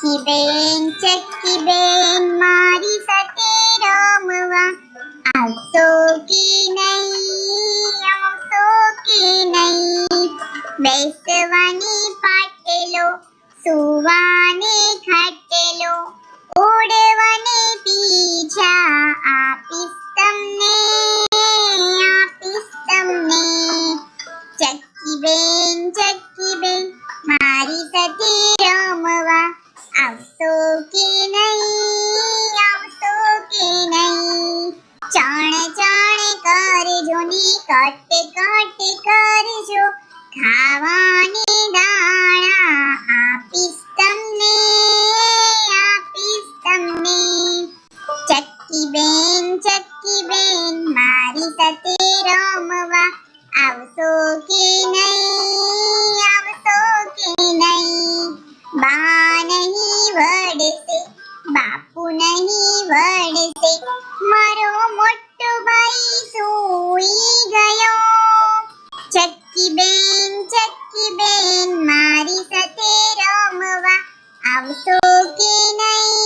ચક્કી બેન મારી સાથે રમવા આવશો કે નહીં, આવશો કે નહીં? બેસવાની પાટેલો, સુવાને ખાટેલો, ઉડવાને પીછા આપીશ તમને, આપીશ તમને. ચક્કી બેન મારી સાથે રમવા આવશો કે નહીં, આવશો કે નહીં? ચણ કરજો ને કટ કરજો, ખાવાને દાણા આપીશ તમને, આપીશ તમને. ચક્કી બેન મારી સાથે રમવા આવશો કે નહીં, આવશો કે નહીં? બા નહીં વળશે, બાપુ નહીં વળશે, મારો મોટો ભાઈ સૂઈ ગયો. ચક્કી બેન મારી સાથે રમવા આવશો કે નહીં,